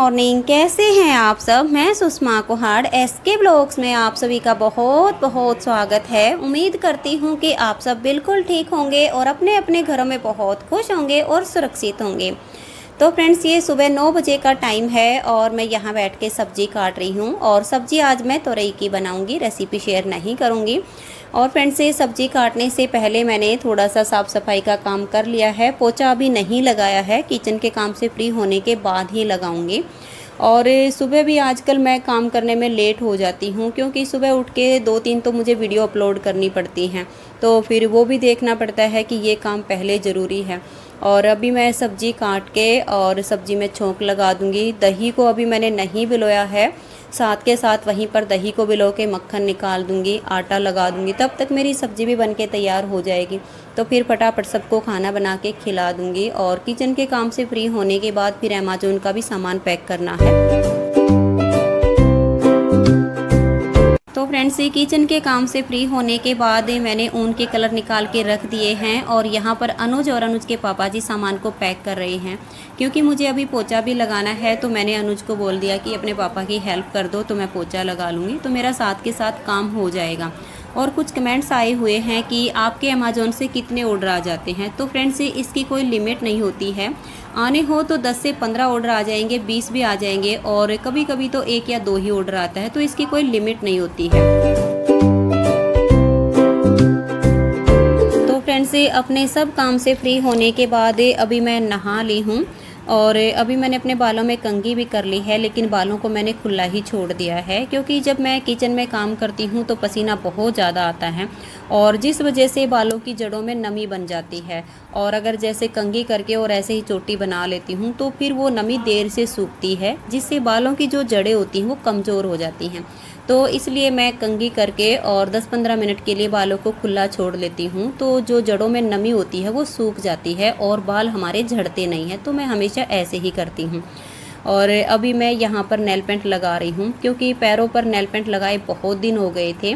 Morning, कैसे हैं आप सब। मैं सुषमा कुहाड़ एसके ब्लॉग्स में आप सभी का बहुत बहुत स्वागत है। उम्मीद करती हूँ कि आप सब बिल्कुल ठीक होंगे और अपने अपने घरों में बहुत खुश होंगे और सुरक्षित होंगे। तो फ्रेंड्स, ये सुबह 9 बजे का टाइम है और मैं यहाँ बैठ के सब्ज़ी काट रही हूँ। और सब्ज़ी आज मैं तोरई की बनाऊँगी, रेसिपी शेयर नहीं करूँगी। और फ्रेंड्स, ये सब्ज़ी काटने से पहले मैंने थोड़ा सा साफ़ सफाई का काम कर लिया है। पोछा अभी नहीं लगाया है, किचन के काम से फ्री होने के बाद ही लगाऊंगी। और सुबह भी आजकल मैं काम करने में लेट हो जाती हूँ, क्योंकि सुबह उठ के 2-3 तो मुझे वीडियो अपलोड करनी पड़ती हैं, तो फिर वो भी देखना पड़ता है कि ये काम पहले ज़रूरी है। और अभी मैं सब्ज़ी काट के और सब्ज़ी में छोंक लगा दूँगी। दही को अभी मैंने नहीं भिगोया है, साथ के साथ वहीं पर दही को भिगो के मक्खन निकाल दूंगी, आटा लगा दूंगी। तब तक मेरी सब्ज़ी भी बनके तैयार हो जाएगी, तो फिर फटाफट सबको खाना बना के खिला दूंगी। और किचन के काम से फ्री होने के बाद फिर अमेज़न का भी सामान पैक करना है। तो फ्रेंड्स, किचन के काम से फ्री होने के बाद मैंने ऊन के कलर निकाल के रख दिए हैं और यहाँ पर अनुज और अनुज के पापा जी सामान को पैक कर रहे हैं। क्योंकि मुझे अभी पोछा भी लगाना है, तो मैंने अनुज को बोल दिया कि अपने पापा की हेल्प कर दो, तो मैं पोछा लगा लूँगी, तो मेरा साथ के साथ काम हो जाएगा। और कुछ कमेंट्स आए हुए हैं कि आपके अमेज़न से कितने ऑर्डर आ जाते हैं। तो फ्रेंड्स, इसकी कोई लिमिट नहीं होती है। आने हो तो 10 से 15 ऑर्डर आ जाएंगे, 20 भी आ जाएंगे, और कभी कभी तो 1 या 2 ही ऑर्डर आता है, तो इसकी कोई लिमिट नहीं होती है। तो फ्रेंड्स, अपने सब काम से फ्री होने के बाद अभी मैं नहा ली हूँ और अभी मैंने अपने बालों में कंघी भी कर ली है, लेकिन बालों को मैंने खुला ही छोड़ दिया है, क्योंकि जब मैं किचन में काम करती हूँ तो पसीना बहुत ज़्यादा आता है, और जिस वजह से बालों की जड़ों में नमी बन जाती है। और अगर जैसे कंघी करके और ऐसे ही चोटी बना लेती हूँ तो फिर वो नमी देर से सूखती है, जिससे बालों की जो जड़ें होती हैं वो कमज़ोर हो जाती हैं। तो इसलिए मैं कंघी करके और 10-15 मिनट के लिए बालों को खुला छोड़ लेती हूँ, तो जो जड़ों में नमी होती है वो सूख जाती है और बाल हमारे झड़ते नहीं हैं। तो मैं हमेशा ऐसे ही करती हूँ। और अभी मैं यहाँ पर नेल पेंट लगा रही हूँ, क्योंकि पैरों पर नेल पेंट लगाए बहुत दिन हो गए थे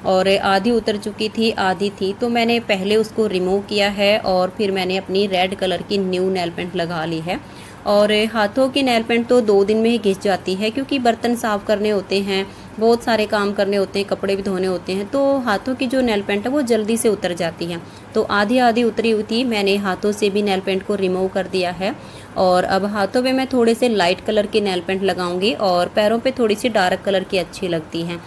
और आधी उतर चुकी थी, आधी थी, तो मैंने पहले उसको रिमूव किया है और फिर मैंने अपनी रेड कलर की न्यू नेल पेंट लगा ली है। और हाथों की नेल पेंट तो 2 दिन में ही घिस जाती है, क्योंकि बर्तन साफ़ करने होते हैं, बहुत सारे काम करने होते हैं, कपड़े भी धोने होते हैं, तो हाथों की जो नेल पेंट है वो जल्दी से उतर जाती है। तो आधी आधी उतरी हुई थी, मैंने हाथों से भी नेल पेंट को रिमूव कर दिया है। और अब हाथों पे मैं थोड़े से लाइट कलर की नेल पेंट लगाऊंगी और पैरों पे थोड़ी सी डार्क कलर की अच्छी लगती हैं।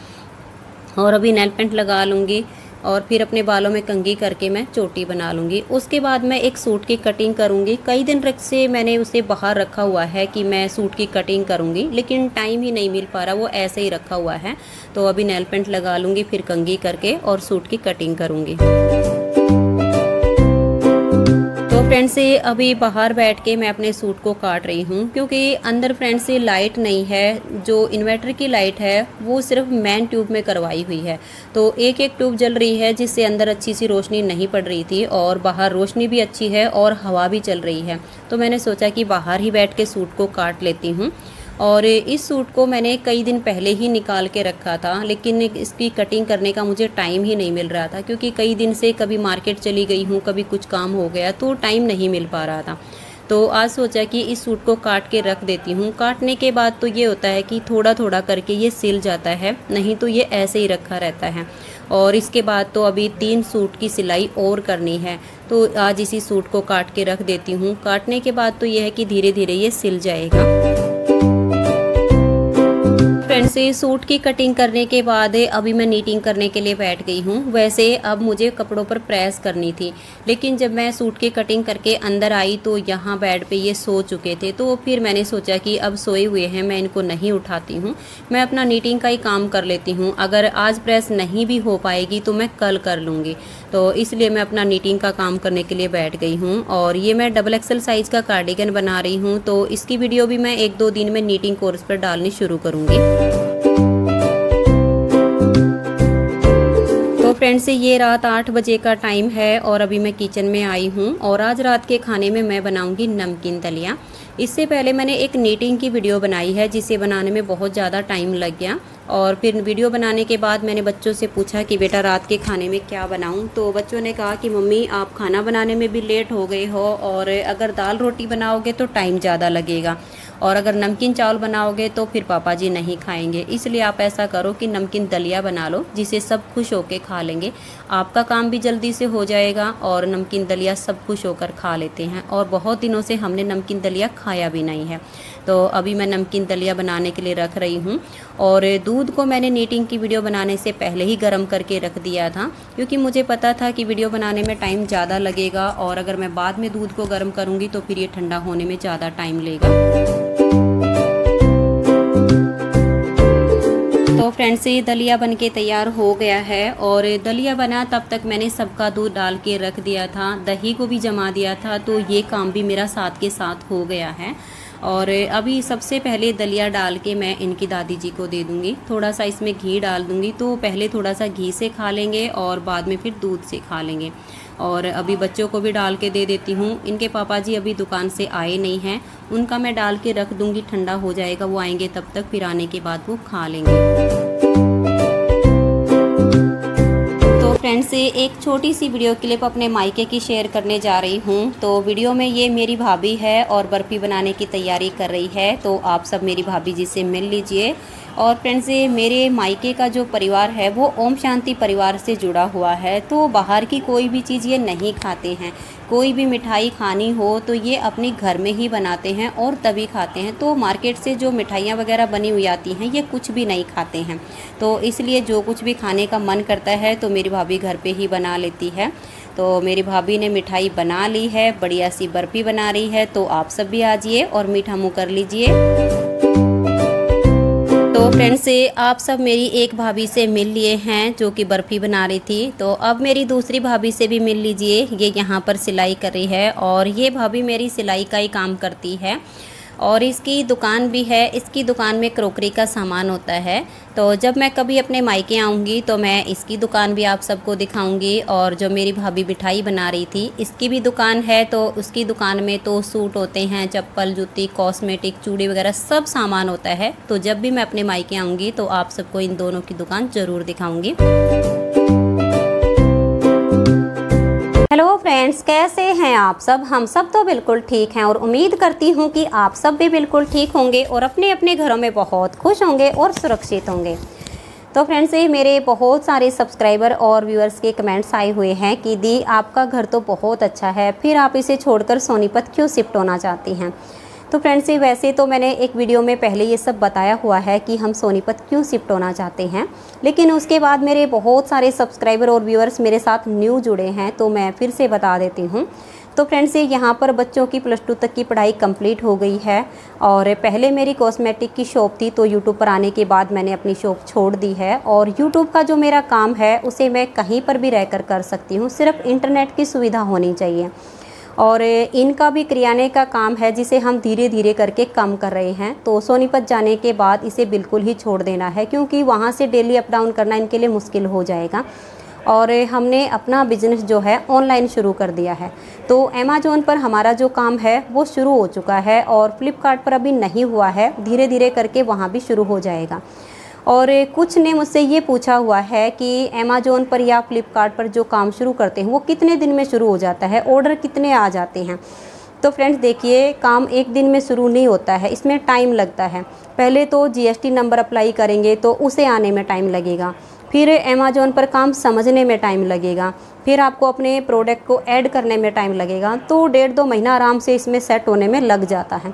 और अभी नेल पेंट लगा लूँगी और फिर अपने बालों में कंघी करके मैं चोटी बना लूँगी। उसके बाद मैं एक सूट की कटिंग करूँगी। कई दिन से मैंने उसे बाहर रखा हुआ है कि मैं सूट की कटिंग करूँगी, लेकिन टाइम ही नहीं मिल पा रहा, वो ऐसे ही रखा हुआ है। तो अभी नेल पेंट लगा लूँगी, फिर कंघी करके और सूट की कटिंग करूँगी। फ्रेंड्स, अभी बाहर बैठ के मैं अपने सूट को काट रही हूँ, क्योंकि अंदर फ्रेंड्स लाइट नहीं है। जो इन्वर्टर की लाइट है वो सिर्फ मेन ट्यूब में करवाई हुई है, तो एक एक ट्यूब जल रही है, जिससे अंदर अच्छी सी रोशनी नहीं पड़ रही थी और बाहर रोशनी भी अच्छी है और हवा भी चल रही है। तो मैंने सोचा कि बाहर ही बैठ के सूट को काट लेती हूँ। और इस सूट को मैंने कई दिन पहले ही निकाल के रखा था, लेकिन इसकी कटिंग करने का मुझे टाइम ही नहीं मिल रहा था, क्योंकि कई दिन से कभी मार्केट चली गई हूँ, कभी कुछ काम हो गया, तो टाइम नहीं मिल पा रहा था। तो आज सोचा कि इस सूट को काट के रख देती हूँ। काटने के बाद तो ये होता है कि थोड़ा थोड़ा करके ये सिल जाता है, नहीं तो ये ऐसे ही रखा रहता है। और इसके बाद तो अभी 3 सूट की सिलाई और करनी है, तो आज इसी सूट को काट के रख देती हूँ। काटने के बाद तो ये है कि धीरे धीरे ये सिल जाएगा। फ्रेंड्स, सूट की कटिंग करने के बाद अभी मैं नीटिंग करने के लिए बैठ गई हूँ। वैसे अब मुझे कपड़ों पर प्रेस करनी थी, लेकिन जब मैं सूट की कटिंग करके अंदर आई तो यहाँ बेड पे ये सो चुके थे, तो फिर मैंने सोचा कि अब सोए हुए हैं, मैं इनको नहीं उठाती हूँ, मैं अपना नीटिंग का ही काम कर लेती हूँ। अगर आज प्रेस नहीं भी हो पाएगी तो मैं कल कर लूँगी, तो इसलिए मैं अपना नीटिंग का काम करने के लिए बैठ गई हूँ। और ये मैं XXL साइज़ का कार्डिगन बना रही हूँ, तो इसकी वीडियो भी मैं 1-2 दिन में नीटिंग कोर्स पर डालनी शुरू करूँगी। तो फ्रेंड्स, ये रात 8 बजे का टाइम है और अभी मैं किचन में आई हूँ और आज रात के खाने में मैं बनाऊँगी नमकीन दलिया। इससे पहले मैंने एक नीटिंग की वीडियो बनाई है, जिसे बनाने में बहुत ज़्यादा टाइम लग गया। और फिर वीडियो बनाने के बाद मैंने बच्चों से पूछा कि बेटा रात के खाने में क्या बनाऊं, तो बच्चों ने कहा कि मम्मी आप खाना बनाने में भी लेट हो गए हो और अगर दाल रोटी बनाओगे तो टाइम ज़्यादा लगेगा। और अगर नमकीन चावल बनाओगे तो फिर पापा जी नहीं खाएंगे। इसलिए आप ऐसा करो कि नमकीन दलिया बना लो, जिसे सब खुश होकर खा लेंगे। आपका काम भी जल्दी से हो जाएगा और नमकीन दलिया सब खुश होकर खा लेते हैं। और बहुत दिनों से हमने नमकीन दलिया खाया भी नहीं है। तो अभी मैं नमकीन दलिया बनाने के लिए रख रही हूँ। और दूध को मैंने नीटिंग की वीडियो बनाने से पहले ही गर्म करके रख दिया था, क्योंकि मुझे पता था कि वीडियो बनाने में टाइम ज़्यादा लगेगा और अगर मैं बाद में दूध को गर्म करूँगी तो फिर ये ठंडा होने में ज़्यादा टाइम लेगा। तो फ्रेंड्स, ये दलिया बनके तैयार हो गया है। और दलिया बना तब तक मैंने सबका दूध डाल के रख दिया था, दही को भी जमा दिया था, तो ये काम भी मेरा साथ के साथ हो गया है। और अभी सबसे पहले दलिया डाल के मैं इनकी दादी जी को दे दूँगी। थोड़ा सा इसमें घी डाल दूँगी, तो पहले थोड़ा सा घी से खा लेंगे और बाद में फिर दूध से खा लेंगे। और अभी बच्चों को भी डाल के दे देती हूँ। इनके पापा जी अभी दुकान से आए नहीं हैं, उनका मैं डाल के रख दूँगी, ठंडा हो जाएगा, वो आएंगे तब तक, फिर आने के बाद वो खा लेंगे। फ्रेंड्स, एक छोटी सी वीडियो क्लिप अपने मायके की शेयर करने जा रही हूँ। तो वीडियो में ये मेरी भाभी है और बर्फ़ी बनाने की तैयारी कर रही है, तो आप सब मेरी भाभी जी से मिल लीजिए। और फ्रेंड्स, ये मेरे मायके का जो परिवार है वो ओम शांति परिवार से जुड़ा हुआ है, तो बाहर की कोई भी चीज़ ये नहीं खाते हैं। कोई भी मिठाई खानी हो तो ये अपने घर में ही बनाते हैं और तभी खाते हैं। तो मार्केट से जो मिठाइयाँ वगैरह बनी हुई आती हैं ये कुछ भी नहीं खाते हैं। तो इसलिए जो कुछ भी खाने का मन करता है तो मेरी भाभी घर पे ही बना लेती है। तो मेरी भाभी ने मिठाई बना ली है, बढ़िया सी बर्फ़ी बना रही है, तो आप सब भी आ जाइए और मीठा मुँह कर लीजिए। तो फ्रेंड्स, आप सब मेरी एक भाभी से मिल लिए हैं जो कि बर्फ़ी बना रही थी। तो अब मेरी दूसरी भाभी से भी मिल लीजिए, ये यहाँ पर सिलाई कर रही है और ये भाभी मेरी सिलाई का ही काम करती है और इसकी दुकान भी है। इसकी दुकान में क्रॉकरी का सामान होता है। तो जब मैं कभी अपने मायके आऊँगी तो मैं इसकी दुकान भी आप सबको दिखाऊंगी। और जो मेरी भाभी मिठाई बना रही थी, इसकी भी दुकान है, तो उसकी दुकान में तो सूट होते हैं, चप्पल, जूती, कॉस्मेटिक, चूड़ी वगैरह सब सामान होता है। तो जब भी मैं अपने मायके आऊँगी तो आप सबको इन दोनों की दुकान ज़रूर दिखाऊँगी। हेलो फ्रेंड्स, कैसे हैं आप सब? हम सब तो बिल्कुल ठीक हैं और उम्मीद करती हूँ कि आप सब भी बिल्कुल ठीक होंगे और अपने अपने घरों में बहुत खुश होंगे और सुरक्षित होंगे। तो फ्रेंड्स, ये मेरे बहुत सारे सब्सक्राइबर और व्यूअर्स के कमेंट्स आए हुए हैं कि दी आपका घर तो बहुत अच्छा है, फिर आप इसे छोड़कर सोनीपत क्यों शिफ्ट होना चाहती हैं? तो फ्रेंड्स, वैसे तो मैंने एक वीडियो में पहले ये सब बताया हुआ है कि हम सोनीपत क्यों शिफ्ट होना चाहते हैं, लेकिन उसके बाद मेरे बहुत सारे सब्सक्राइबर और व्यूअर्स मेरे साथ न्यू जुड़े हैं, तो मैं फिर से बता देती हूँ। तो फ्रेंड्स, यहाँ पर बच्चों की +2 तक की पढ़ाई कंप्लीट हो गई है और पहले मेरी कॉस्मेटिक की शॉप थी, तो यूट्यूब पर आने के बाद मैंने अपनी शॉप छोड़ दी है और यूट्यूब का जो मेरा काम है उसे मैं कहीं पर भी रहकर कर सकती हूँ, सिर्फ इंटरनेट की सुविधा होनी चाहिए। और इनका भी किराने का काम है जिसे हम धीरे धीरे करके कम कर रहे हैं। तो सोनीपत जाने के बाद इसे बिल्कुल ही छोड़ देना है, क्योंकि वहाँ से डेली अप डाउन करना इनके लिए मुश्किल हो जाएगा। और हमने अपना बिज़नेस जो है ऑनलाइन शुरू कर दिया है। तो अमेज़ॉन पर हमारा जो काम है वो शुरू हो चुका है और फ्लिपकार्ट पर अभी नहीं हुआ है, धीरे धीरे करके वहाँ भी शुरू हो जाएगा। और कुछ ने मुझसे ये पूछा हुआ है कि अमेज़ॉन पर या फ्लिपकार्ट पर जो काम शुरू करते हैं वो कितने दिन में शुरू हो जाता है, ऑर्डर कितने आ जाते हैं? तो फ्रेंड्स देखिए, काम एक दिन में शुरू नहीं होता है, इसमें टाइम लगता है। पहले तो जीएसटी नंबर अप्लाई करेंगे तो उसे आने में टाइम लगेगा, फिर अमेज़ॉन पर काम समझने में टाइम लगेगा, फिर आपको अपने प्रोडक्ट को ऐड करने में टाइम लगेगा। तो 1.5-2 महीना आराम से इसमें सेट होने में लग जाता है।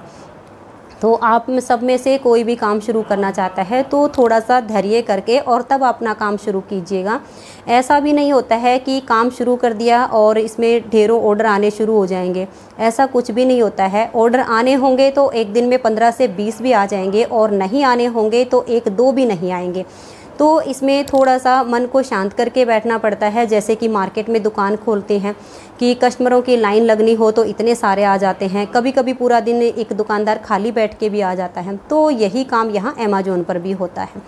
तो आप सब में से कोई भी काम शुरू करना चाहता है तो थोड़ा सा धैर्य करके और तब अपना काम शुरू कीजिएगा। ऐसा भी नहीं होता है कि काम शुरू कर दिया और इसमें ढेरों ऑर्डर आने शुरू हो जाएंगे, ऐसा कुछ भी नहीं होता है। ऑर्डर आने होंगे तो एक दिन में 15 से 20 भी आ जाएंगे और नहीं आने होंगे तो 1-2 भी नहीं आएंगे। तो इसमें थोड़ा सा मन को शांत करके बैठना पड़ता है। जैसे कि मार्केट में दुकान खोलते हैं कि कस्टमरों की लाइन लगनी हो तो इतने सारे आ जाते हैं, कभी कभी पूरा दिन एक दुकानदार खाली बैठ के भी आ जाता है। तो यही काम यहाँ अमेज़ॉन पर भी होता है।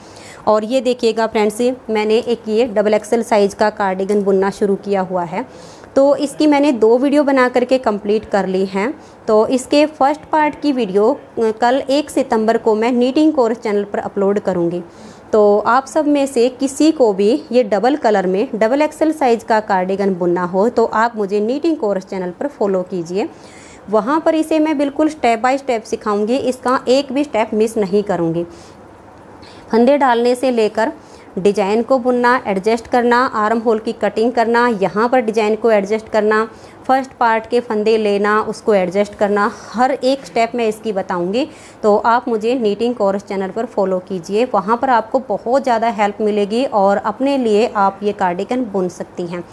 और ये देखिएगा फ्रेंड्स, मैंने एक ये XXL साइज़ का कार्डिगन बुनना शुरू किया हुआ है। तो इसकी मैंने 2 वीडियो बना करके कंप्लीट कर ली हैं। तो इसके फर्स्ट पार्ट की वीडियो कल 1 सितंबर को मैं नीटिंग कोर्स चैनल पर अपलोड करूँगी। तो आप सब में से किसी को भी ये डबल कलर में XXL साइज़ का कार्डिगन बुनना हो तो आप मुझे नीटिंग कोर्स चैनल पर फॉलो कीजिए। वहाँ पर इसे मैं बिल्कुल स्टेप बाय स्टेप सिखाऊंगी, इसका एक भी स्टेप मिस नहीं करूँगी। फंदे डालने से लेकर डिजाइन को बुनना, एडजस्ट करना, आर्म होल की कटिंग करना, यहाँ पर डिजाइन को एडजस्ट करना, फर्स्ट पार्ट के फंदे लेना, उसको एडजस्ट करना, हर एक स्टेप मैं इसकी बताऊंगी। तो आप मुझे नीटिंग कोर्स चैनल पर फॉलो कीजिए, वहाँ पर आपको बहुत ज़्यादा हेल्प मिलेगी और अपने लिए आप ये कार्डिगन बुन सकती हैं।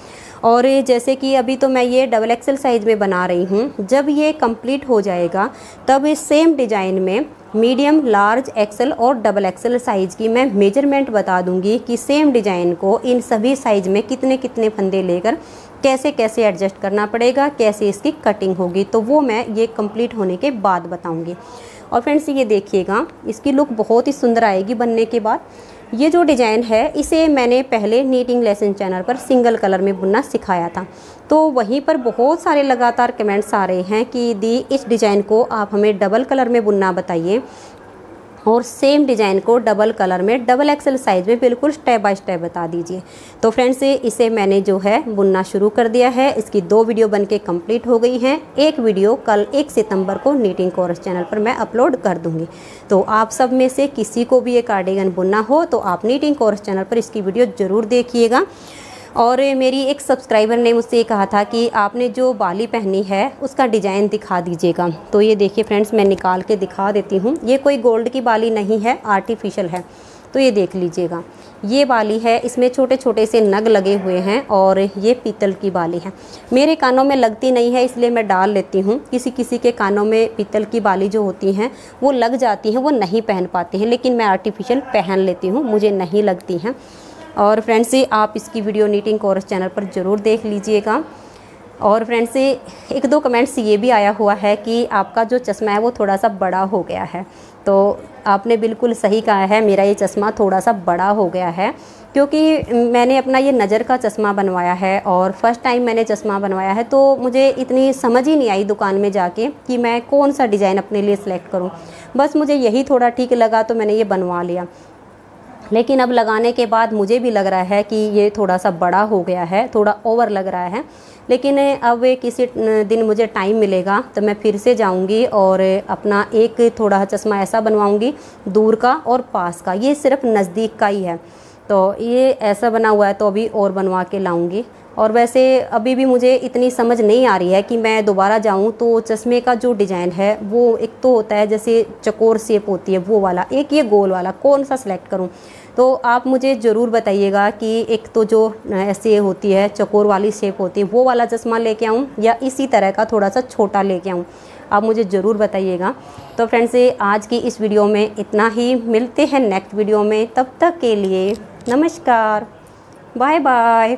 और जैसे कि अभी तो मैं ये डबल एक्सल साइज़ में बना रही हूँ, जब ये कंप्लीट हो जाएगा तब इस सेम डिज़ाइन में मीडियम, लार्ज, एक्सल और डबल एक्सल साइज़ की मैं मेजरमेंट बता दूंगी कि सेम डिज़ाइन को इन सभी साइज़ में कितने कितने फंदे लेकर कैसे कैसे एडजस्ट करना पड़ेगा, कैसे इसकी कटिंग होगी, तो वो मैं ये कंप्लीट होने के बाद बताऊंगी। और फ्रेंड्स ये देखिएगा, इसकी लुक बहुत ही सुंदर आएगी बनने के बाद। ये जो डिज़ाइन है इसे मैंने पहले नीटिंग लेसन चैनल पर सिंगल कलर में बुनना सिखाया था, तो वहीं पर बहुत सारे लगातार कमेंट्स आ रहे हैं कि दी इस डिज़ाइन को आप हमें डबल कलर में बुनना बताइए, और सेम डिज़ाइन को डबल कलर में डबल एक्सल साइज़ में बिल्कुल स्टेप बाय स्टेप बता दीजिए। तो फ्रेंड्स इसे मैंने जो है बुनना शुरू कर दिया है। इसकी 2 वीडियो बनके कंप्लीट हो गई हैं। एक वीडियो कल 1 सितंबर को नीटिंग कोर्स चैनल पर मैं अपलोड कर दूंगी। तो आप सब में से किसी को भी ये कार्डिगन बुनना हो तो आप नीटिंग कोर्स चैनल पर इसकी वीडियो ज़रूर देखिएगा। और मेरी एक सब्सक्राइबर ने मुझसे ये कहा था कि आपने जो बाली पहनी है उसका डिज़ाइन दिखा दीजिएगा। तो ये देखिए फ्रेंड्स, मैं निकाल के दिखा देती हूँ। ये कोई गोल्ड की बाली नहीं है, आर्टिफिशियल है। तो ये देख लीजिएगा, ये बाली है, इसमें छोटे छोटे से नग लगे हुए हैं और ये पीतल की बाली है। मेरे कानों में लगती नहीं है इसलिए मैं डाल लेती हूँ। किसी किसी के कानों में पीतल की बाली जो होती हैं वो लग जाती हैं, वो नहीं पहन पाते हैं, लेकिन मैं आर्टिफिशियल पहन लेती हूँ, मुझे नहीं लगती हैं। और फ्रेंड्स आप इसकी वीडियो नीटिंग कोर्स चैनल पर ज़रूर देख लीजिएगा। और फ्रेंड्स 1-2 कमेंट्स ये भी आया हुआ है कि आपका जो चश्मा है वो थोड़ा सा बड़ा हो गया है। तो आपने बिल्कुल सही कहा है, मेरा ये चश्मा थोड़ा सा बड़ा हो गया है क्योंकि मैंने अपना ये नज़र का चश्मा बनवाया है और फर्स्ट टाइम मैंने चश्मा बनवाया है, तो मुझे इतनी समझ ही नहीं आई दुकान में जाके कि मैं कौन सा डिज़ाइन अपने लिए सिलेक्ट करूँ। बस मुझे यही थोड़ा ठीक लगा तो मैंने ये बनवा लिया। लेकिन अब लगाने के बाद मुझे भी लग रहा है कि ये थोड़ा सा बड़ा हो गया है, थोड़ा ओवर लग रहा है। लेकिन अब किसी दिन मुझे टाइम मिलेगा तो मैं फिर से जाऊंगी और अपना एक थोड़ा चश्मा ऐसा बनवाऊंगी, दूर का और पास का। ये सिर्फ नज़दीक का ही है, तो ये ऐसा बना हुआ है तो अभी और बनवा के लाऊंगी। और वैसे अभी भी मुझे इतनी समझ नहीं आ रही है कि मैं दोबारा जाऊं तो चश्मे का जो डिज़ाइन है वो एक तो होता है जैसे चकोर शेप होती है वो वाला, एक ये गोल वाला, कौन सा सिलेक्ट करूं। तो आप मुझे ज़रूर बताइएगा कि एक तो जो ऐसे होती है चकोर वाली शेप होती है वो वाला चश्मा लेके आऊँ या इसी तरह का थोड़ा सा छोटा लेके आऊँ, आप मुझे ज़रूर बताइएगा। तो फ्रेंड्स आज की इस वीडियो में इतना ही, मिलते हैं नेक्स्ट वीडियो में। तब तक के लिए नमस्कार, बाय बाय।